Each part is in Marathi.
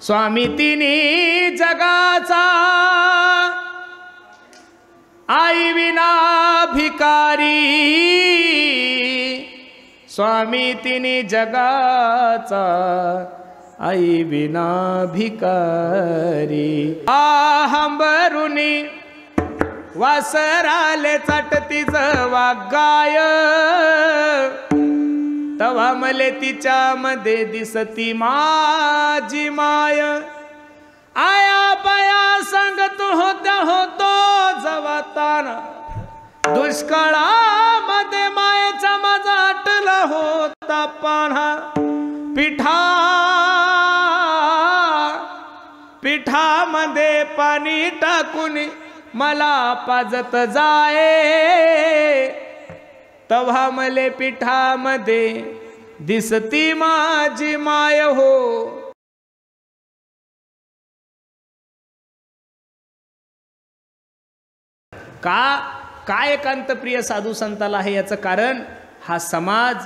स्वामी तिन्ही जगाचा आई विना भिकारी, स्वामी तिन्ही जगाचा आई विना भिकारी। आहंबरुनी वासराले चाटती जवा गाय, तवा मले तिच्यामध्ये दिसती माझी माय। आया बाया सांगत होतो जवा ताना, दुष्काळामध्ये मायेचा माझा आटला होता पाना। पिठामध्ये पाणी टाकून मला पाजत जाये, तव्हा मले पिठामध्ये दिसती माझी माय हो। काय एकांत प्रिय साधू संताला आहे याचं कारण हा समाज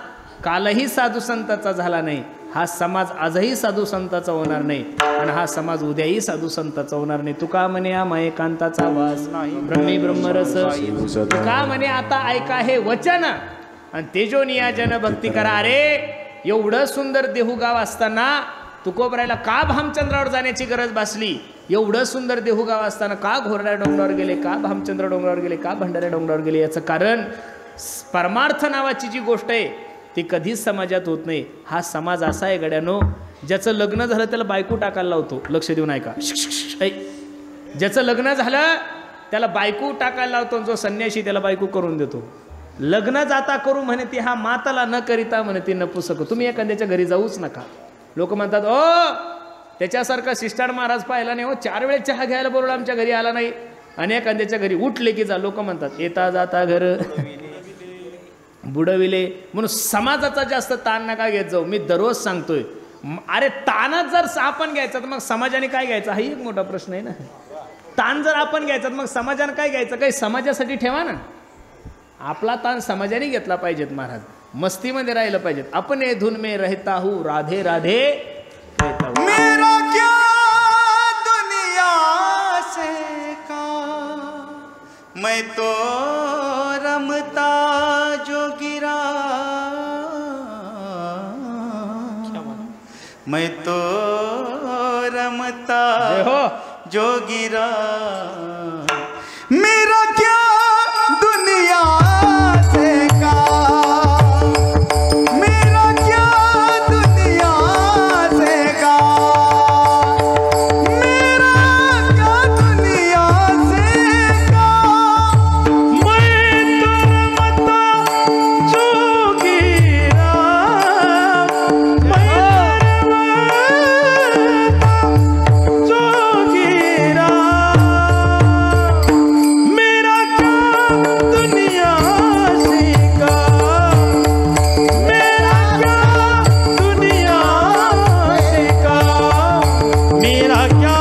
कालही साधू संताचा झाला नाही, हा समाज आजही साधू संताचा होणार नाही आणि हा समाज उद्याही साधू संताचा होणार नाही। तुका म्हणे हा एकांताचा वास ब्रह्मी ब्रह्मरस, तुका म्हणे आता ऐका हे वचन आणि तेजो नियाजन भक्ती करा। अरे एवढं सुंदर देहुगाव असताना तुकोबरायला का भामचंद्रावर जाण्याची गरज भासली? एवढं सुंदर देहुगाव असताना का घोरड्या डोंगरावर गेले, का भामचंद्र डोंगरावर गेले, का भंडाऱ्या डोंगरावर गेले? याचं कारण परमार्थ नावाची जी गोष्ट आहे ती कधीच समाजात होत नाही। हा समाज असा आहे गड्यानो, ज्याचं लग्न झालं त्याला बायको टाकायला लावतो। लक्ष देऊन ऐका, ज्याचं लग्न झालं त्याला बायको टाकायला लावतो, जो संन्यासी त्याला बायको करून देतो। लग्न जाता करू म्हणे ती, हा माताला न करिता म्हणे ती नपुसक। तुम्ही एखाद्याच्या घरी जाऊच नका। लोक म्हणतात ओ त्याच्यासारखा शिष्टाड महाराज पाहिला नाही हो, 4 वेळेस चहा घ्यायला बोलवलं आमच्या घरी आला नाही। आणि एखाद्याच्या घरी उठले की जा, लोक म्हणतात येता जाता घर बुडविले। म्हणून समाजाचा जास्त ताण नका घेत जाऊ। मी दररोज सांगतोय, अरे ताणच जर आपण घ्यायचा तर मग समाजाने काय घ्यायचं हा एक मोठा प्रश्न आहे ना। ताण जर आपण घ्यायचा तर मग समाजाने काय घ्यायचं? काही समाजासाठी ठेवा ना। आपला ताण समाजाने घेतला पाहिजेत महाराज, मस्तीमध्ये राहिलं पाहिजेत। अपने धुन में रहता हूँ राधे राधे रहता हूँ। मेरा क्या दुनिया से का, मैं तो रमता जो गिरा, मैं तो रमता जो गिरा। मेरा क्या दुनिया से का, मेरा क्या दुनिया से का, मेरा क्या दुनिया से का। मैं तो रमता जो गिरा, मैं जो गिरा। मेरा क्या दुनिया से का, मेरा क्या दुनिया से का, मेरा क्या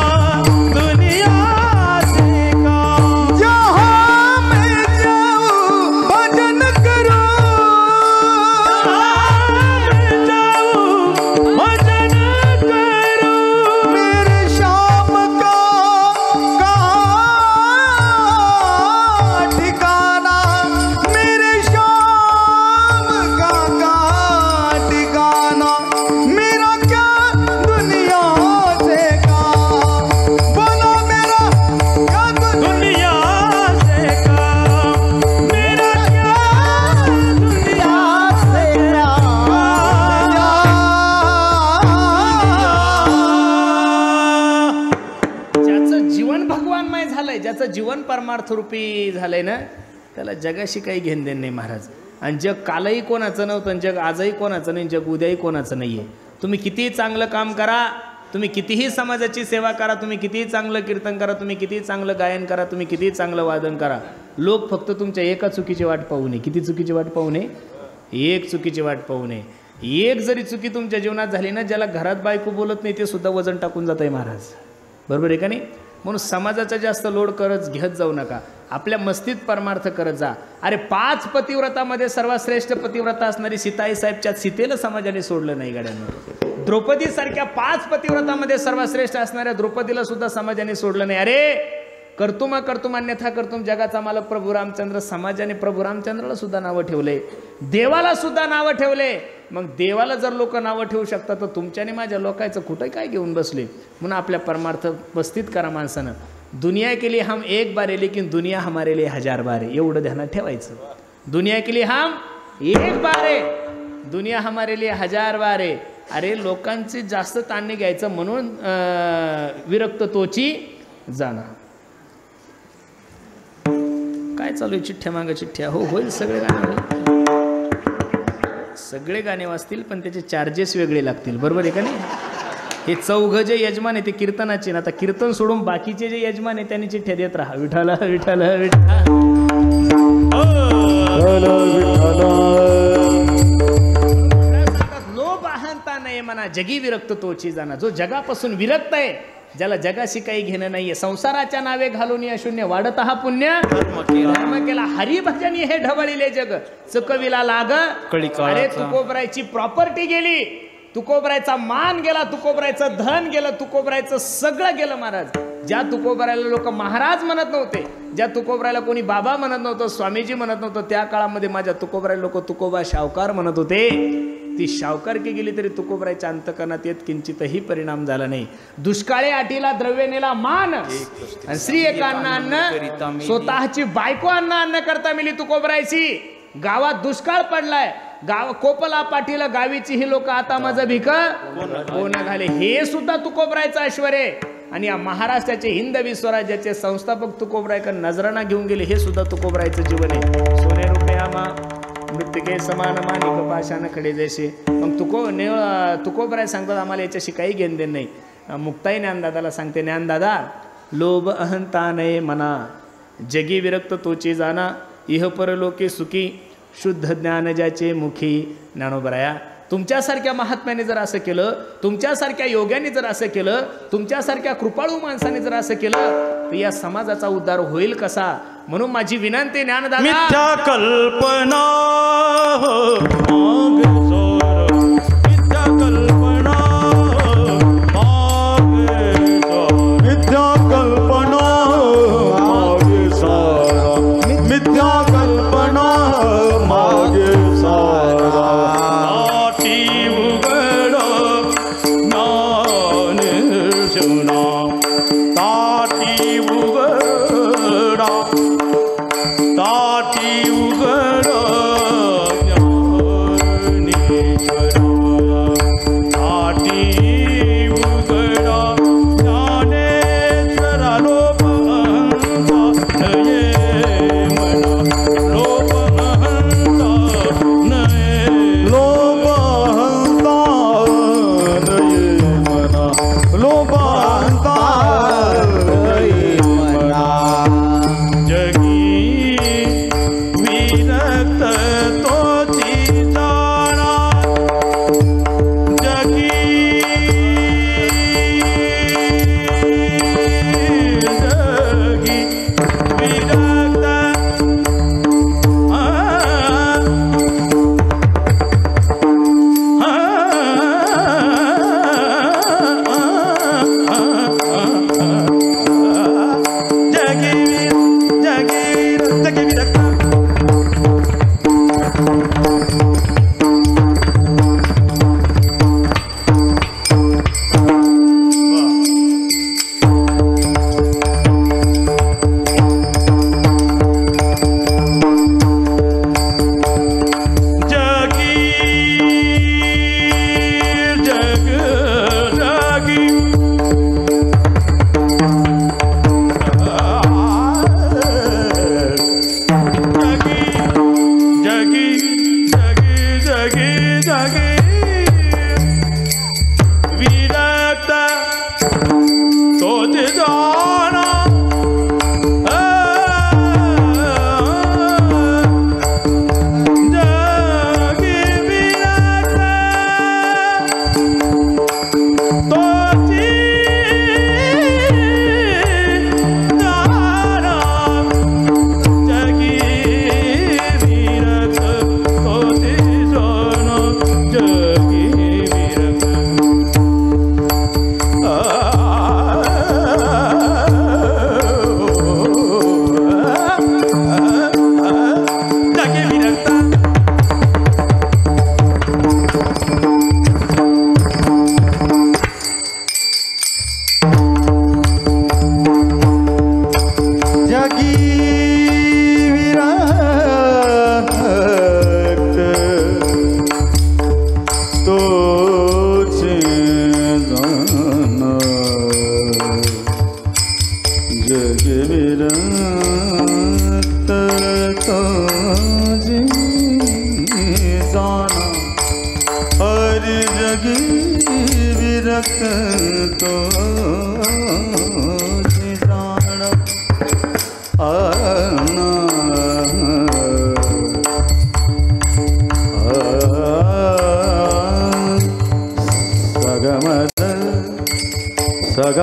दुनिया से का। जहाँ मैं जाऊँ भजन करूँ, भजन करूँ। मेरे श्याम का कहाँ ठिकाना, मेरे श्याम का कहाँ ठिकाना। मेरा क्या दुनिया से का, बोलो मेरा क्या दुनिया से का, मेरा क्या दुनिया से का। ज्याचं जीवन भगवानमय झालंय, ज्याचं जीवन परमार्थ रूपी झालंय ना, त्याला जगाशी काही घेण देण नाही महाराज। आणि जग कालही कोणाचं नव्हतं, जग आजही कोणाचं नाही, जग उद्याही कोणाचं नाहीये। तुम्ही कितीही चांगलं काम करा, तुम्ही कितीही समाजाची सेवा करा, तुम्ही कितीही चांगलं कीर्तन करा, तुम्ही कितीही चांगलं गायन करा, तुम्ही कितीही चांगलं वादन करा, लोक फक्त तुमच्या एका चुकीची वाट पाहू नये। किती चुकीची वाट पाहू नये? एक चुकीची वाट पाहू नये। एक जरी चुकी तुमच्या जीवनात झाली ना, ज्याला घरात बायको बोलत नाही ते सुद्धा वजन टाकून जात आहे महाराज, बरोबर आहे का नाही? म्हणून समाजाचा जास्त लोड करत घेत जाऊ नका, आपल्या मस्तीत परमार्थ करत जा. अरे 5 पतिव्रतामध्ये सर्वात श्रेष्ठ पतिव्रता असणारी सीताई साहेबच्या सीतेला समाजाने सोडलं नाही गाड्यांवर. द्रौपदीसारख्या 5 पतिव्रतामध्ये सर्वात श्रेष्ठ असणाऱ्या द्रौपदीला सुद्धा समाजाने सोडलं नाही. अरे कर्तुमा कर्तुम अन्यथा कर्तुम, जगाचा मालक प्रभू रामचंद्र, समाजाने प्रभू रामचंद्राला सुद्धा नावं ठेवले, देवाला सुद्धा नावं ठेवले. मग देवाला जर लोक नावं ठेवू शकतात तर तुमच्याने माझ्या लोकांचं कुठं काय घेऊन बसले. म्हणून आपल्या परमार्थ उपस्थित करा माणसानं. दुनिया के लिए हम एक बार है लेकिन दुनिया हमारे लिए 1000 बार है, एवढं ध्यानात ठेवायचं. दुनिया के लिए हम एक बार है, दुनिया हमारे लिए 1000 बार है. अरे लोकांची जास्त ताणणे घ्यायचं म्हणून विरक्त तोची जाणार. काय चालू आहे, चिठ्ठ्या मागं चिठ्ठ्या. हो होईल, सगळे गाणे होईल, सगळे गाणे वाजतील, पण त्याचे चार्जेस वेगळे लागतील, बरोबर आहे का नाही. हे 4 जे यजमान आहे ते कीर्तनाचे, आता कीर्तन सोडून बाकीचे जे यजमान आहे त्यांनी चिठ्ठ्या देत राहा. विठ्ठल विठ्ठल विठ्ठल. लोभ अहंता नाही म्हणा, जगी विरक्त तोची जाणा. जो जगापासून विरक्त आहे, ज्याला जगाशी काही घेणं नाहीये, संसाराच्या नावे घालून या शून्य वाढत हा पुण्य धर्म केला. हरिभजनी हे ढवळीले जग चुकविला लाग. अरे तुकोबरायची प्रॉपर्टी गेली, तुकोबरायचा मान गेला, तुकोबरायचं धन गेलं, तुकोबरायचं सगळं गेलं महाराज. ज्या तुकोबरायला लोक महाराज म्हणत नव्हते, ज्या तुकोबरायला कोणी बाबा म्हणत नव्हतं, स्वामीजी म्हणत नव्हतं, त्या काळामध्ये माझ्या तुकोबराय लोक तुकोबा शावकार म्हणत होते. ती शावकारकी गेली तरी तुकोबरायच्या अंतकरणात येत किंचितही परिणाम झाला नाही. दुष्काळे आटीला द्रव्य नेला मान, आणि श्री एका अन्न स्वतःची बायको अन्न करता मिली तुकोबरायची. गावात दुष्काळ पडलाय, गाव कोपला पाठीला गावीची ही लोक आता माझं भिक कोण घाले. हे सुद्धा तुकोबरायचं ऐश्वर आहे. आणि या महाराष्ट्राचे हिंदवी स्वराज्याचे संस्थापक तुकोबरायकर नजराणा घेऊन गेले, हे सुद्धा तुकोबरायचं जीवन आहे. सोने रुपये आमा मृत्तिके समान मानिक पाशानं खडे जैसे. मग तुकोबराय सांगतात आम्हाला याच्याशी काही घेण देण नाही. मुक्ताई ज्ञानदादाला सांगते, ज्ञानदादा लोभ अहंता नये मना, जगी विरक्त तोची जाना, इह परलोके सुखी शुद्ध ज्ञान ज्याचे मुखी. ज्ञानोबराया तुमच्यासारख्या महात्म्याने जर असं केलं, तुमच्यासारख्या योग्याने जर असं केलं, तुमच्यासारख्या कृपाळू माणसाने जर असं केलं तर या समाजाचा उद्धार होईल कसा. म्हणून माझी विनंती ज्ञानदादा, मिथ्या कल्पना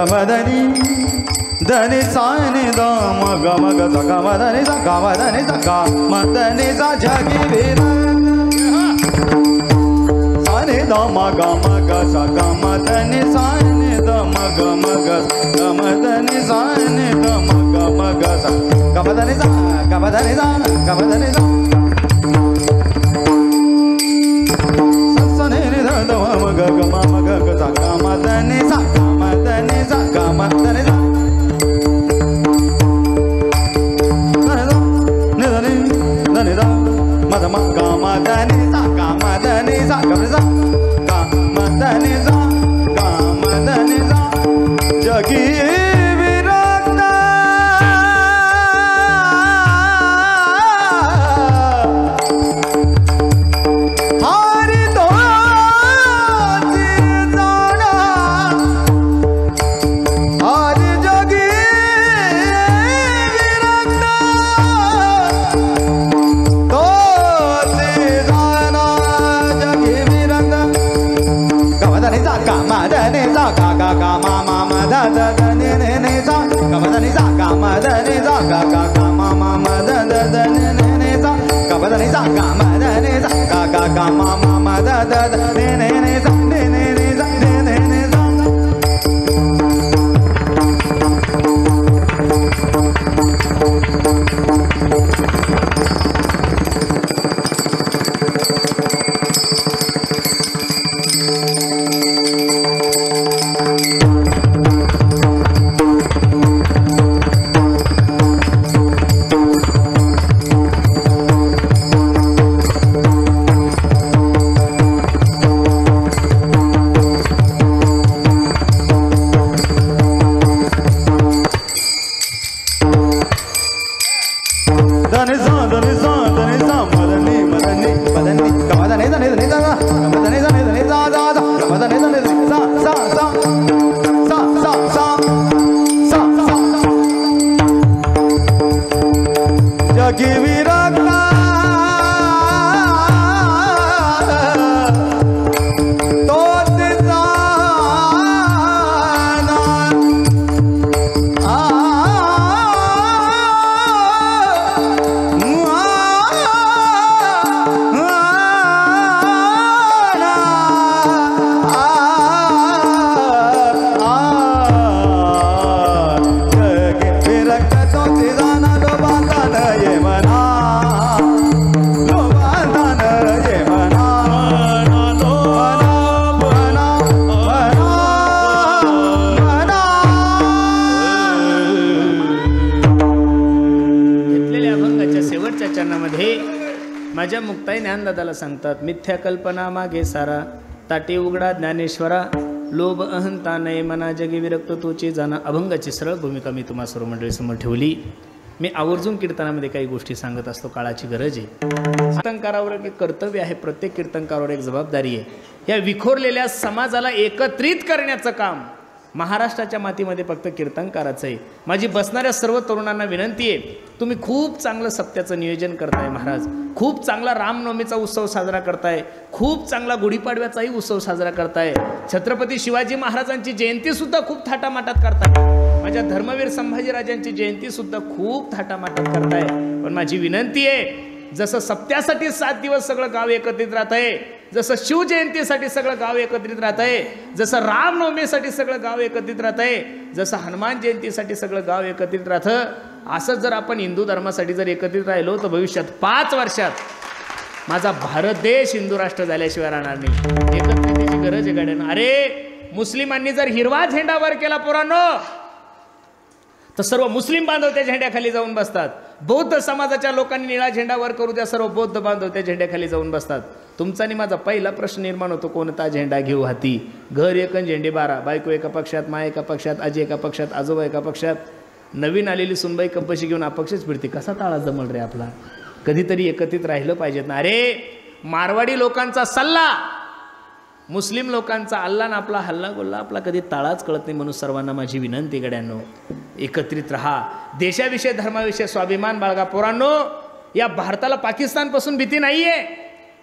गमधनी धनी सानी द मग मग सा गमधनी सा गमधनी सा गमधनी सा जगी विरक्त सानी द मग मग सा गमधनी सानी द मग मग गमधनी सानी द मग मग सा गमधनी सा गमधनी सा गमधनी सा सने रे द मग गम मग सा गमधनी सा गमधनी सा गमधनी सा जगी विरक्त हरि तो जाना हरि जगी विरक्त तो जाना जगी विरक्त गमधनी सा गमधनी सा गा गा गा मा मा मा दा दा दा ने ने ने सा गमधनी सा गमधनी सा गा गा गा मा मा मा दा दा दा ने ने ने सा गमधनी सा गमधनी सा गा गा गा मा मा मा दा दा दा ने ने ने सा ने ने ने सा ने ने ने सा जगी विरक्त तोच जाना माझ्या मुक्ताई ज्ञानदादाला सांगतात, मिथ्या कल्पना मागे सारा, ताटे उघडा ज्ञानेश्वरा, लोभ अहंता नये मना, जगी विरक्त तोची जाणा. अभंगाची सरळ भूमिका मी तुम्हा सर्व मंडळीसमोर ठेवली. मी आवर्जून कीर्तनामध्ये काही गोष्टी सांगत असतो, काळाची गरज आहे. कीर्तनकारावर एक कर्तव्य आहे, प्रत्येक कीर्तनकारावर एक जबाबदारी आहे. या विखोरलेल्या समाजाला एकत्रित करण्याचं काम महाराष्ट्राच्या मातीमध्ये फक्त कीर्तनकाराचं आहे. माझी बसणाऱ्या सर्व तरुणांना विनंती आहे, तुम्ही खूप चांगलं सप्त्याचं नियोजन करताय महाराज, खूप चांगला रामनवमीचा उत्सव साजरा करताय, खूप चांगला गुढीपाडव्याचाही उत्सव साजरा करताय, छत्रपती शिवाजी महाराजांची जयंतीसुद्धा खूप थाटामाटात करताय, माझ्या धर्मवीर संभाजीराजांची जयंतीसुद्धा खूप थाटामाटात करताय. पण माझी विनंती आहे, जसं सप्त्यासाठी 7 दिवस सगळं गाव एकत्रित राहत आहे, जसं शिवजयंतीसाठी सगळं गाव एकत्रित राहत आहे, जसं रामनवमीसाठी सगळं गाव एकत्रित राहत आहे, जसं हनुमान जयंतीसाठी सगळं गाव एकत्रित राहतं, असं जर आपण हिंदू धर्मासाठी जर एकत्रित राहिलो तर भविष्यात 5 वर्षात माझा भारत देश हिंदू राष्ट्र झाल्याशिवाय राहणार नाही. एकत्रितेची गरज आहे गाड्यानं. अरे मुस्लिमांनी जर हिरवा झेंडा वर केला पोरांनो, तर सर्व मुस्लिम बांधव त्या झेंड्याखाली जाऊन बसतात. बौद्ध समाजाच्या लोकांनी निळा झेंडा वर करू द्या, सर्व बौद्ध बांधव त्या झेंड्याखाली जाऊन बसतात. तुमचा आणि माझा पहिला प्रश्न निर्माण होतो, कोणता झेंडा घेऊ हाती? घर एक झेंडे 12, बायको एका पक्षात, माय एका पक्षात, आजी एका पक्षात, आजोबा एका पक्षात, नवीन आलेली सुनबाई कंपशी घेऊन अपक्षच फिरते. कसा ताळा जमल रे आपला? कधीतरी एकत्रित राहिलं पाहिजेत ना. अरे मारवाडी लोकांचा सल्ला, मुस्लिम लोकांचा अल्ला ना आपला हल्ला गोल्ला, आपला कधी ताळाच कळत नाही. म्हणून सर्वांना माझी विनंती गड्यांनो, एकत्रित राहा, देशाविषयी धर्माविषयी स्वाभिमान बाळगा. पोरांनो, या भारताला पाकिस्तानपासून भीती नाहीये,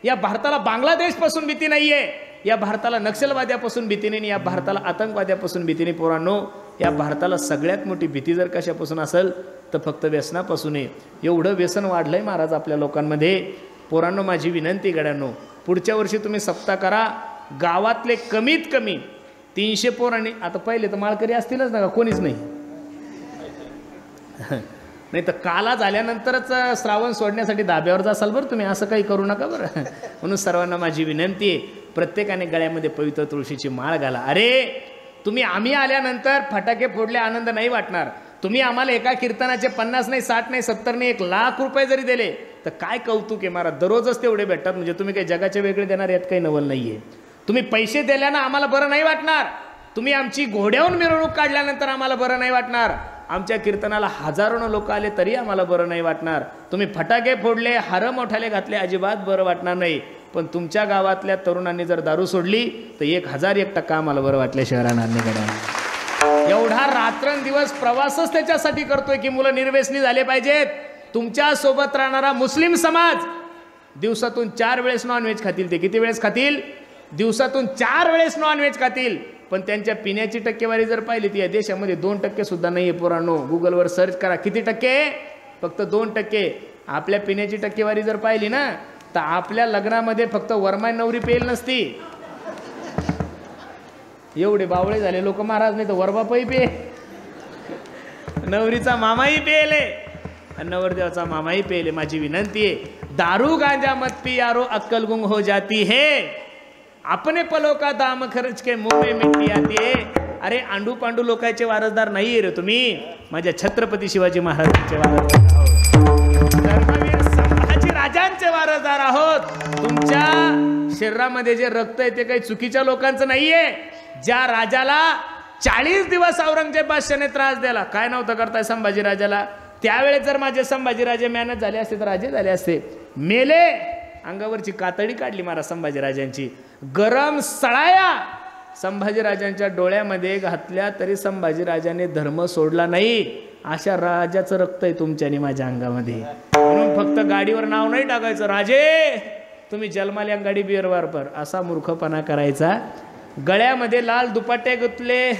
या भारताला बांगलादेशपासून भीती नाहीये, या भारताला नक्षलवाद्यापासून भीती नाही, या भारताला आतंकवाद्यापासून भीती नाही. पोरांनो, या भारताला सगळ्यात मोठी भीती जर कशापासून असेल तर फक्त व्यसनापासून आहे. एवढं व्यसन वाढलंय महाराज आपल्या लोकांमध्ये. पोरांनो, माझी विनंती गड्यांनो, पुढच्या वर्षी तुम्ही सप्ताह करा. गावातले कमीत कमी 300 पोरांनी, आता पहिले तर माळकरी असतीलच ना, कोणीच नाही, नाही तर काला झाल्यानंतरच श्रावण सोडण्यासाठी धाब्यावर जासाल बरं तुम्ही. असं काही करू नका बरं. म्हणून सर्वांना माझी विनंती आहे, प्रत्येकाने गळ्यामध्ये पवित्र तुळशीची माळ घाला. अरे तुम्ही आम्ही आल्यानंतर फटाके फोडले आनंद नाही वाटणार. तुम्ही आम्हाला एका कीर्तनाचे 50 नाही 60 नाही 70 नाही 1 लाख रुपये जरी दिले तर काय कौतुक आहे महाराज. दररोजच तेवढे भेटतात म्हणजे तुम्ही काही जगाचे वेगळे देणार यात काही नवल नाही आहे. तुम्ही पैसे दिल्यानं आम्हाला बरं नाही वाटणार. तुम्ही आमची घोड्याहून मिरवणूक काढल्यानंतर आम्हाला बरं नाही वाटणार. आमच्या कीर्तनाला हजारोनं लोक आले तरी आम्हाला बरं नाही वाटणार. तुम्ही फटाके फोडले, हार मोठाले घातले, अजिबात बरं वाटणार नाही. पण तुमच्या गावातल्या तरुणांनी जर दारू सोडली तर 1001% आम्हाला बरं वाटल्याशिवाय राहणार नाही गड्या. एवढा रात्रंदिवस प्रवासच त्याच्यासाठी करतोय की मुलं निर्व्यसनी झाले पाहिजेत. तुमच्या सोबत राहणारा मुस्लिम समाज दिवसातून 4 वेळेस नॉनव्हेज खातील. ते किती वेळेस खातील? दिवसातून 4 वेळेस नॉनव्हेज खातील. पण त्यांच्या पिण्याची टक्केवारी जर पाहिली ती या देशामध्ये 2% सुद्धा नाही आहे. पोरांनो, गुगलवर सर्च करा किती टक्के? फक्त 2%. आपल्या पिण्याची टक्केवारी जर पाहिली ना तर आपल्या लग्नामध्ये फक्त वरमाय नवरी पेल नसती. एवढे बावळे झाले लोक महाराज, नाही तर वरबापही पे, नवरीचा मामाही पेले आणि नवरदेवाचा मामाही पेले. माझी विनंती आहे, दारू गांजा मत पी यारो अक्कल गुंग हो जाती है, अपने पलो का दाम खर्च के मुंह में मिट्टी आती है. अरे आंडू पांडू लोकांचे वारसदार नाहीये रे तुम्ही, माझ्या छत्रपती शिवाजी महाराजांचे वारसदार आहोत. धर्मवीर संभाजी राजांचे वारसदार आहोत. तुमच्या शरीरामध्ये जे रक्त आहे ते काही चुकीच्या लोकांचं नाहीये. ज्या राजाला 40 दिवस औरंगजेब बादशाने त्रास दिला, काय नव्हतं करताय संभाजी राजाला. त्यावेळेस जर माझे संभाजी राजे मेहनत झाले असते तर राजे झाले असते. मेले, अंगावरची कातडी काढली महाराज संभाजीराजांची. गरम सळाया संभाजीराजांच्या डोळ्यामध्ये घातल्या तरी संभाजीराजाने धर्म सोडला नाही. अशा राजाचं रक्त आहे तुमच्या आणि माझ्या अंगामध्ये. म्हणून फक्त गाडीवर नाव नाही टाकायचं राजे तुम्ही जन्माल्या गाडी बिअरवर पर, असा मूर्खपणा करायचा. गळ्यामध्ये लाल दुपट्टे गुंतले,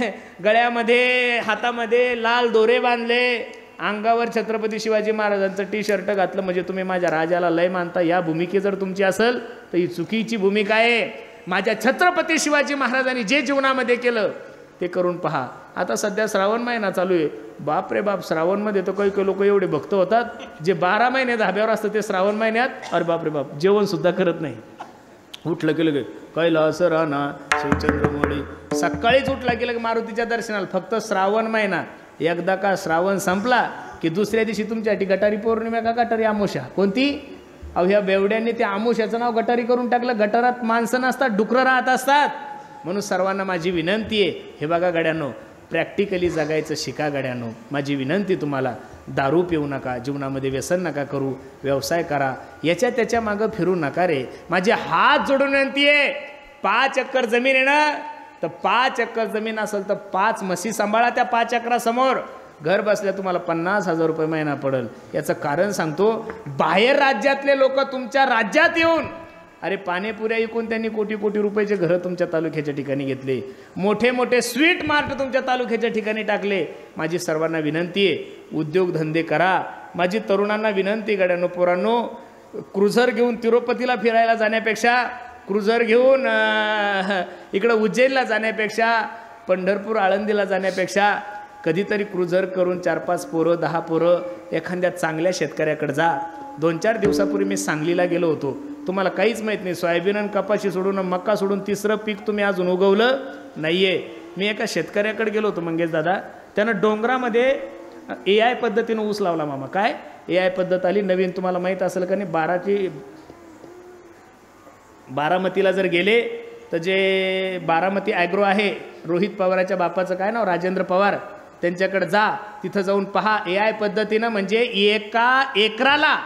गळ्यामध्ये हातामध्ये लाल दोरे बांधले, अंगावर छत्रपती शिवाजी महाराजांचं टी-शर्ट घातलं म्हणजे तुम्ही माझ्या राजाला लय मानता. या भूमिके जर तुमची असेल तर ही चुकीची भूमिका आहे. माझ्या छत्रपती शिवाजी महाराजांनी जे जीवनामध्ये केलं ते करून पहा. आता सध्या श्रावण महिना चालू आहे. बाप रे बाप, श्रावणमध्ये तर काही काही लोक एवढे भक्त होतात जे 12 महिने धाब्यावर असतं ते श्रावण महिन्यात अरे बाप रे बाप जेवण सुद्धा करत नाही. उठलं की लगे कैलास राणा शिवचंद्रमोळी, सकाळीच उठला की लगे मारुतीच्या दर्शनाला. फक्त श्रावण महिना, एकदा का श्रावण संपला की दुसऱ्या दिवशी तुमच्यासाठी गटारी पौर्णिमा का गटारी आमोशा कोणती. अहो ह्या बेवड्यांनी त्या आमोशाचं नाव गटारी करून टाकलं. गटारात माणसं नसतात, डुकरं राहत असतात. म्हणून सर्वांना माझी विनंती आहे, हे बघा गड्यांनो, प्रॅक्टिकली जगायचं शिका गड्यांनो. माझी विनंती तुम्हाला, दारू पिऊ नका, जीवनामध्ये व्यसन नका करू, व्यवसाय करा, याच्या त्याच्या मागं फिरू नका रे. माझे हात जोडून विनंती आहे, 5 एकर जमीन आहे ना तर 5 एकर जमीन असेल तर 5 म्हशी सांभाळा. त्या 5 एकरासमोर घर बसल्या तुम्हाला 50,000 रुपये महिना पडेल. याचं कारण सांगतो, बाहेर राज्यातले लोक तुमच्या राज्यात येऊन अरे पाणीपुऱ्या विकून त्यांनी कोटी कोटी रुपयाचे घरं तुमच्या तालुक्याच्या ठिकाणी घेतले, मोठे मोठे स्वीट मार्ट तुमच्या तालुक्याच्या ठिकाणी टाकले. माझी सर्वांना विनंती आहे, उद्योगधंदे करा. माझी तरुणांना विनंती गड्यांनो, पोरांनो, क्रुझर घेऊन तिरुपतीला फिरायला जाण्यापेक्षा, क्रुझर घेऊन इकडं उज्जैनला जाण्यापेक्षा, पंढरपूर आळंदीला जाण्यापेक्षा कधीतरी क्रुझर करून 4-5 पोरं 10 पोरं एखाद्या चांगल्या शेतकऱ्याकडे जा. 2-4 दिवसापूर्वी मी सांगलीला गेलो होतो. तुम्हाला काहीच माहीत नाही, सोयाबीन आणि कपाशी सोडून मक्का सोडून तिसरं पीक तुम्ही अजून उगवलं नाही आहे. मी एका शेतकऱ्याकडे गेलो होतो मंगेश दादा, त्यानं डोंगरामध्ये AI पद्धतीनं ऊस लावला. मामा काय AI पद्धत आली नवीन, तुम्हाला माहीत असेल का नाही. बारामतीला जर गेले तर जे बारामती ॲग्रो आहे, रोहित पवाराच्या बापाचं काय नाव, राजेंद्र पवार, त्यांच्याकडे जा. तिथं जाऊन पहा AI पद्धतीनं, म्हणजे 1 एकराला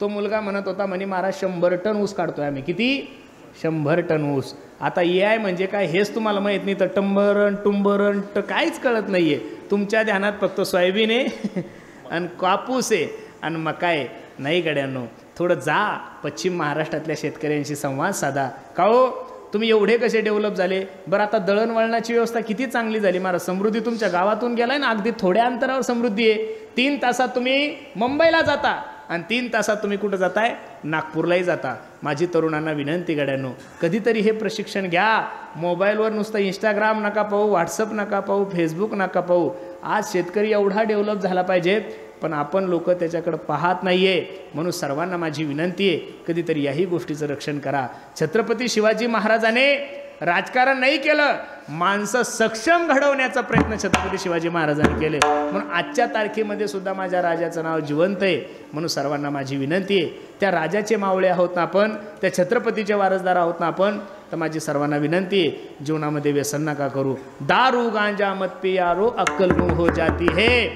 तो मुलगा म्हणत होता म्हणे महाराज 100 टन ऊस काढतोय आम्ही. किती? 100 टन ऊस. आता AI म्हणजे काय हेच तुम्हाला माहीत नाही तर टंबरण टुंबरण काहीच कळत नाही आहे. तुमच्या ध्यानात फक्त सोयाबीन आहे आणि कापूस आहे आणि मका आहे. नाही गड्यांनो, थोडं जा पश्चिम महाराष्ट्रातल्या शेतकऱ्यांशी संवाद साधा. का हो, तुम्ही एवढे कसे डेव्हलप झाले? बरं आता दळणवळणाची व्यवस्था किती चांगली झाली महाराज. समृद्धी तुमच्या गावातून गेलाय ना, अगदी थोड्या अंतरावर समृद्धी आहे. 3 तासात तुम्ही मुंबईला जाता आणि 3 तासात तुम्ही कुठं जाताय? नागपूरलाही जाता. माझी तरुणांना विनंती गड्यांनो, कधीतरी हे प्रशिक्षण घ्या. मोबाईलवर नुसतं इंस्टाग्राम नका पाहू, व्हॉट्सअप नका पाहू, फेसबुक नका पाहू. आज शेतकरी एवढा डेव्हलप झाला पाहिजे, पण आपण लोक त्याच्याकडे पाहत नाहीये. म्हणून सर्वांना माझी विनंती आहे, कधीतरी याही गोष्टीचं रक्षण करा. छत्रपती शिवाजी महाराजांनी राजकारण नाही केलं, माणसं सक्षम घडवण्याचा प्रयत्न छत्रपती शिवाजी महाराजांनी केले. म्हणून आजच्या तारखेमध्ये सुद्धा माझ्या राजाचं नाव जिवंत आहे. म्हणून सर्वांना माझी विनंती आहे, त्या राजाचे मावळे आहोत ना आपण, त्या छत्रपतीचे वारसदार आहोत ना आपण, तर माझी सर्वांना विनंती आहे, जीवनामध्ये व्यसन नका करू. दारू गांजा मत पियारो अक्कल गुम हो जाती है,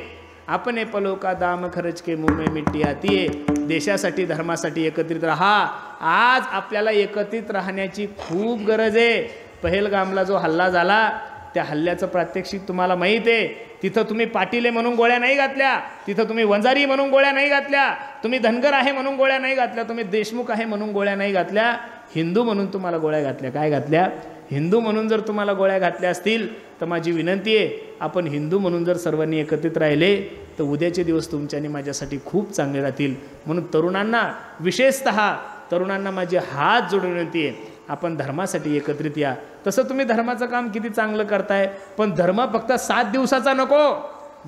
अपने पलों का दाम खर्च के मुंह में मिट्टी आती है. देशासाठी धर्मासाठी एकत्रित राहा. आज आपल्याला एकत्रित राहण्याची खूप गरज आहे. पहलगामला जो हल्ला झाला, त्या हल्ल्याचं प्रात्यक्षिक तुम्हाला माहीत आहे. तिथं तुम्ही पाटील आहे म्हणून गोळ्या नाही घातल्या, तिथं तुम्ही वंजारी म्हणून गोळ्या नाही घातल्या, तुम्ही धनगर आहे म्हणून गोळ्या नाही घातल्या, तुम्ही देशमुख आहे म्हणून गोळ्या नाही घातल्या, हिंदू म्हणून तुम्हाला गोळ्या घातल्या. काय घातल्या? हिंदू म्हणून जर तुम्हाला गोळ्या घातल्या असतील तर माझी विनंती आहे, आपण हिंदू म्हणून जर सर्वांनी एकत्रित राहिले तर उद्याचे दिवस तुमच्या आणि माझ्यासाठी खूप चांगले राहतील. म्हणून तरुणांना, विशेषतः तरुणांना माझी हात जोडून विनंती आहे, आपण धर्मासाठी एकत्रित या. तसं तुम्ही धर्माचं काम किती चांगलं करताय, पण धर्म फक्त 7 दिवसाचा नको.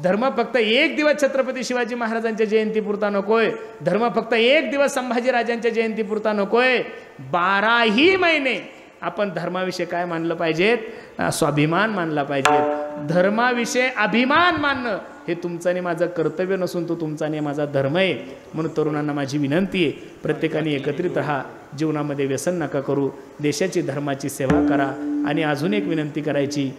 धर्म फक्त 1 दिवस छत्रपती शिवाजी महाराजांच्या जयंतीपुरता नकोय. धर्म फक्त 1 दिवस संभाजीराजांच्या जयंतीपुरता नकोय. 12ही महिने आपण धर्माविषयी काय मानलं पाहिजेत? स्वाभिमान मानला पाहिजे. धर्माविषयी अभिमान मानणं हे तुमचं आणि माझं कर्तव्य नसून तो तुमचा आणि माझा धर्म आहे. म्हणून तरुणांना माझी विनंती आहे, प्रत्येकाने एकत्रित राहा, जीवनामध्ये व्यसन नका करू, देशाची धर्माची सेवा करा. आणि अजून एक विनंती करायची,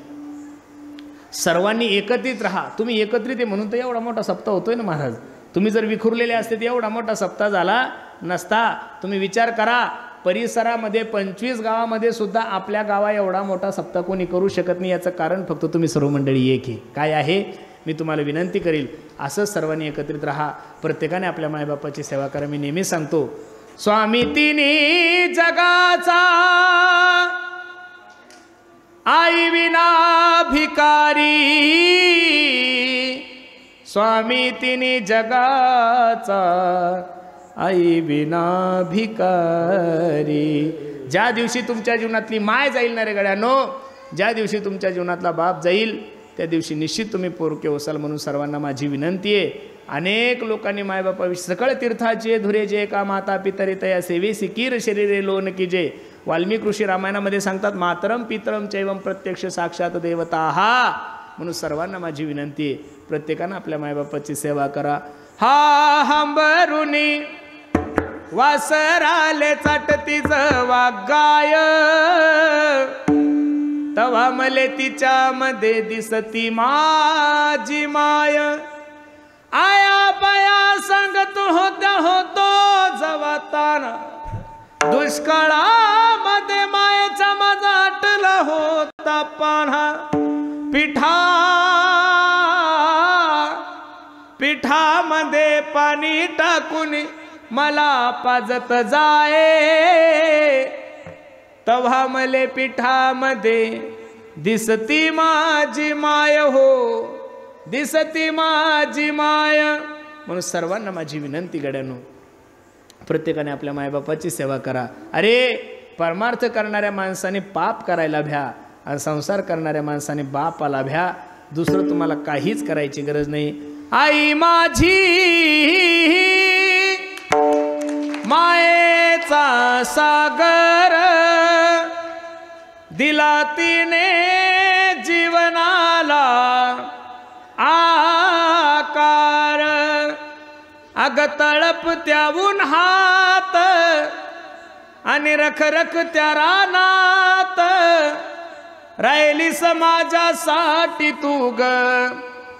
सर्वांनी एकत्रित राहा. तुम्ही एकत्रित आहे म्हणून तर एवढा मोठा सप्ताह होतोय ना महाराज. तुम्ही जर विखुरलेले असते तर एवढा मोठा सप्ताह झाला नसता. तुम्ही विचार करा, परिसरामध्ये 25 गावामध्ये सुद्धा आपल्या गावा एवढा मोठा सप्ताह कोणी करू शकत नाही. याचं कारण फक्त तुम्ही सर्व मंडळी एक आहे. काय आहे? मी तुम्हाला विनंती करील, असंच सर्वांनी एकत्रित राहा, प्रत्येकाने आपल्या मायबापाची सेवा करा. मी नेहमी सांगतो, स्वामी तिन्ही जगाचा आई विना भिकारी, स्वामी तिन्ही जगाचा आई विना भिकारी. ज्या दिवशी तुमच्या जीवनातली माय जाईल ना रे गड्यानो, ज्या दिवशी तुमच्या जीवनातला बाप जाईल, त्या दिवशी निश्चित तुम्ही पोरके होसाल. म्हणून सर्वांना माझी विनंती आहे, अनेक लोकांनी मायबापाविषयी सकळ तीर्थाचे धुरे जे का माता पितरी तया सेवे सिकीर शरीरे लोन की जे. वाल्मिक ऋषी रामायणामध्ये सांगतात, मातरम पितरम चैवम प्रत्यक्ष साक्षात देवता हा. म्हणून सर्वांना माझी विनंती आहे, प्रत्येकानं आपल्या मायबापाची सेवा करा. हा हंबरुनी वासराले चाटतीच वागाय, तवा मले तिच्यामध्ये दिसती माझी माय. आया बाया सांगत होत्या होतो जवाताना, दुष्काळामध्ये मायेचा माझा आटला होता पान्हा. पिठामध्ये पाणी टाकून मला पाजत जाये, तव्हा मले पिठामध्ये दिसती माझी माय हो, दिसती माझी माय. म्हणून सर्वांना माझी विनंती गड्यानो, प्रत्येकाने आपल्या मायबापाची सेवा करा. अरे परमार्थ करणाऱ्या माणसाने पाप करायला भ्या आणि संसार करणाऱ्या माणसाने बापाला भ्या. दुसरं तुम्हाला काहीच करायची गरज नाही. आई माझी मायेचा सागर, दिला तिने जीवनाला आकार. अग तळपत्या उन्हात आणि रखरख त्या रानात, राहिली समाजासाठी तू ग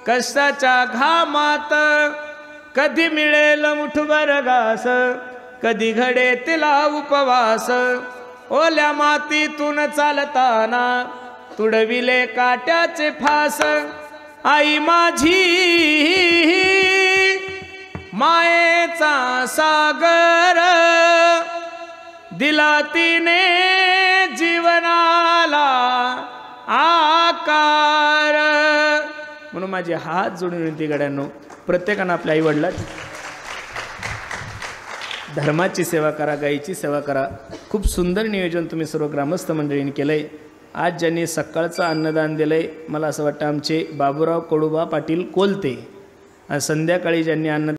कष्टाच्या घामात. कधी मिळेल मुठभर घास, कधी घडे तिला उपवास. ओल्या मातीतून चालताना तुडविले काट्याचे फास. आई माझी मायेचा सागर, दिला तिने जीवनाला आकार. म्हणून माझे हात जोडून विनंती गड्यांनो, प्रत्येकानं आपल्या आईवडिलाची धर्माची सेवा करा, गायीची सेवा करा. खूप सुंदर नियोजन तुम्ही सर्व ग्रामस्थ मंडळींनी केलं आहे. आज ज्यांनी सकाळचं अन्नदान दिलं आहे, मला असं वाटतं आमचे बाबूराव कडुबा पाटील कोलते, संध्याकाळी ज्यांनी अन्न